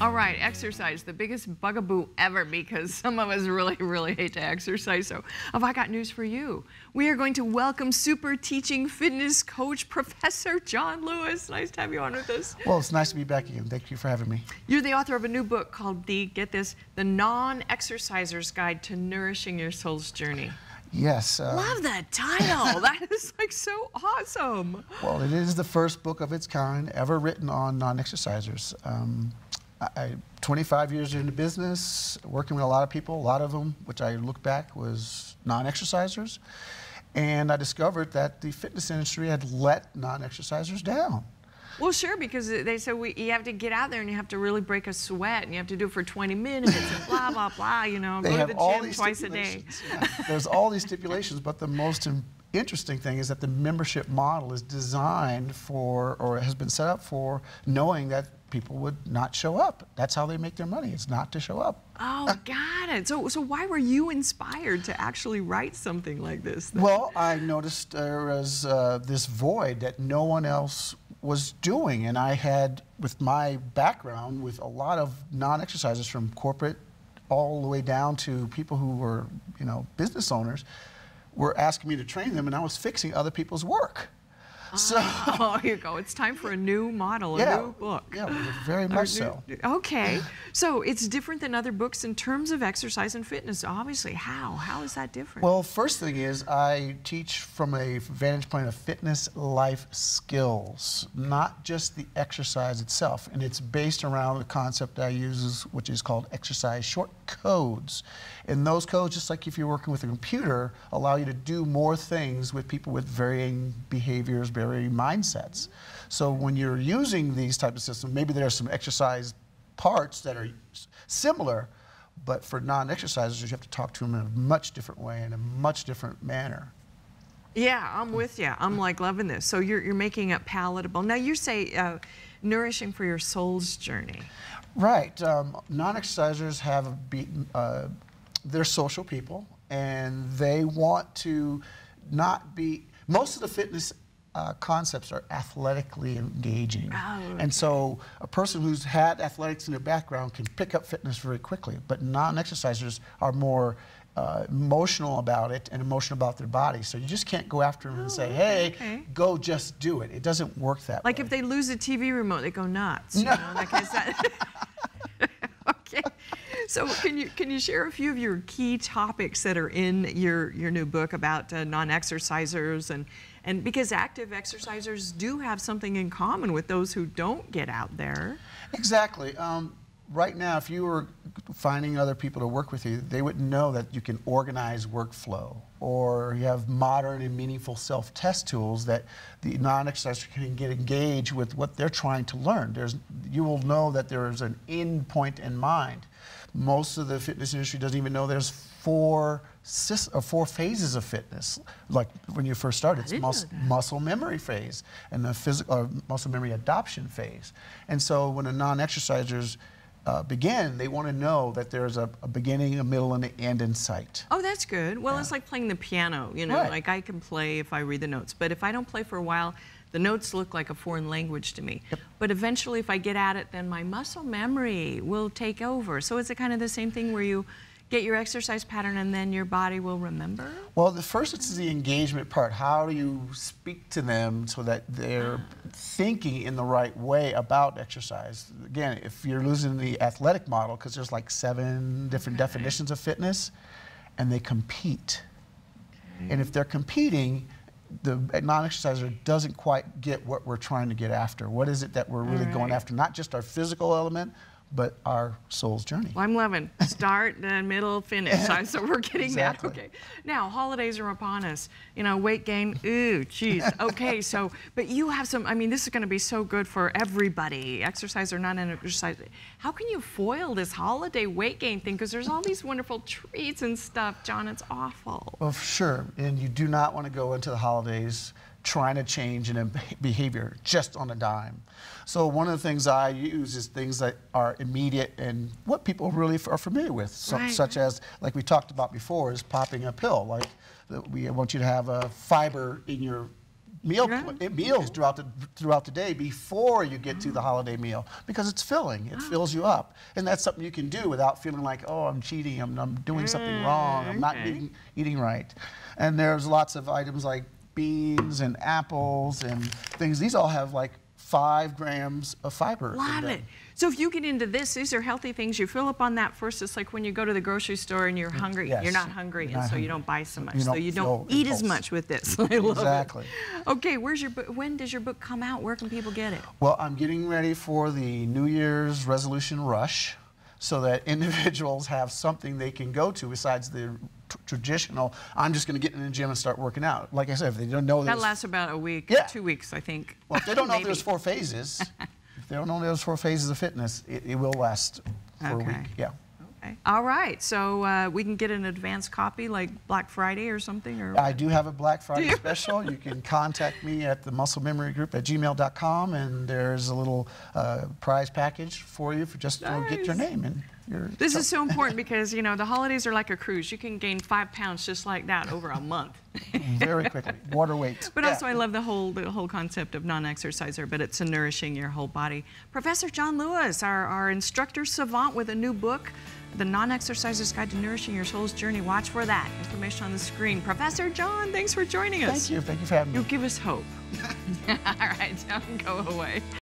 All right, exercise, the biggest bugaboo ever, because some of us really hate to exercise. So I got news for you. We are going to welcome super teaching fitness coach, Professor John Lewis. Nice to have you on with us. Well, it's nice to be back again. Thank you for having me. You're the author of a new book called get this, The Non-Exerciser's Guide to Nourishing Your Soul's Journey. Yes. Love that title. That is like so awesome. Well, it is the first book of its kind ever written on non-exercisers. 25 years into business, working with a lot of people, a lot of them, which I look back, was non-exercisers. And I discovered that the fitness industry had let non-exercisers down. Well, sure, because they said you have to get out there and you have to really break a sweat and you have to do it for 20 minutes and blah, blah, blah, you know, go to the gym twice a day. Yeah. There's all these stipulations, but the most interesting thing is that the membership model is designed for, or has been set up for, knowing that people would not show up. That's how they make their money. It's not to show up. Oh, got it. So why were you inspired to actually write something like this then? Well, I noticed there was this void that no one else was doing, and I had, with my background, with a lot of non-exercisers from corporate all the way down to people who were, you know, business owners, were asking me to train them, and I was fixing other people's work. Oh, here you go. It's time for a new model, a new book. Yeah, very much so. Okay. So it's different than other books in terms of exercise and fitness, obviously. How? How is that different? Well, first thing is I teach from a vantage point of fitness life skills, not just the exercise itself. And it's based around the concept I use, which is called exercise short codes. And those codes, just like if you're working with a computer, allow you to do more things with people with varying behaviors, varying mindsets. So when you're using these types of systems, maybe there are some exercise parts that are similar, but for non-exercisers, you have to talk to them in a much different way, in a much different manner. Yeah, I'm with you. I'm like loving this. So you're making it palatable. Now you say nourishing for your soul's journey. Right. Non-exercisers have they're social people, and they want to not be, most of the fitness concepts are athletically engaging. Oh, okay. And so a person who's had athletics in their background can pick up fitness very quickly, but non-exercisers are more emotional about it and emotional about their body. So you just can't go after them and say, hey, go just do it. It doesn't work that way. Like if they lose a TV remote, they go nuts. You know, that kind of stuff. Okay. So can you share a few of your key topics that are in your new book about non-exercisers, and because active exercisers do have something in common with those who don't get out there? Exactly. Right now, if you were finding other people to work with you, they wouldn't know that you can organize workflow, or you have modern and meaningful self-test tools that the non-exerciser can get engaged with what they're trying to learn. You will know that there is an end point in mind. Most of the fitness industry doesn't even know there's four phases of fitness. Like when you first started, it's muscle memory phase and the physical muscle memory adoption phase. And so when the non-exercisers begin, they want to know that there's a beginning, a middle, and an end in sight. Oh, that's good. Well, it's like playing the piano, you know, like I can play if I read the notes, but if I don't play for a while, the notes look like a foreign language to me. Yep. But eventually, if I get at it, then my muscle memory will take over. So is it kind of the same thing where you get your exercise pattern and then your body will remember? Well, first it's the engagement part. How do you speak to them so that they're thinking in the right way about exercise? Again, if you're losing the athletic model, because there's like 7 different definitions of fitness, and they compete. And if they're competing, the non-exerciser doesn't quite get what we're trying to get after. What is it that we're really going after? Not just our physical element, but our soul's journey. Well, I'm loving start, then middle, finish. So we're getting that. Okay. Now, holidays are upon us. You know, weight gain, ooh, geez. Okay, so, but you have some, I mean, this is going to be so good for everybody, exercise or non-exercise. How can you foil this holiday weight gain thing? Because there's all these wonderful treats and stuff, John, it's awful. Well, sure, and you do not want to go into the holidays trying to change a behavior just on a dime. So one of the things I use is things that are immediate and what people really are familiar with, such as, like we talked about before, is popping a pill. Like we want you to have a fiber in your meals throughout the day before you get to the holiday meal, because it's filling. It fills you up, and that's something you can do without feeling like, oh, I'm cheating, I'm doing something wrong, I'm not eating right. And there's lots of items like beans and apples and things. These all have like 5 grams of fiber. Love it. So if you get into this, these are healthy things. You fill up on that first. It's like when you go to the grocery store and you're hungry. Yes. You're not hungry, and so you don't buy so much. You so you don't eat as much with this. I love exactly. it. Okay, where's your book? When does your book come out? Where can people get it? Well, I'm getting ready for the New Year's resolution rush, so that individuals have something they can go to besides the traditional, I'm just going to get in the gym and start working out. Like I said, if they don't know that lasts about a week, 2 weeks, I think. Well, if they don't know there's 4 phases, if they don't know there's 4 phases of fitness, it will last for a week. Yeah. Okay. All right. So we can get an advance copy like Black Friday or something? Or I do have a Black Friday special. You can contact me at the musclememory@gmail.com, and there's a little prize package for you for just to get your name in. This is so important because, you know, the holidays are like a cruise. You can gain 5 pounds just like that over a month. Very quickly. Water weight. But also I love the whole concept of non-exerciser, but it's nourishing your whole body. Professor John Lewis, our instructor savant with a new book, The Non-Exerciser's Guide to Nourishing Your Soul's Journey. Watch for that. Information on the screen. Professor John, thanks for joining us. Thank you. Thank you for having me. You'll give us hope. All right, don't go away.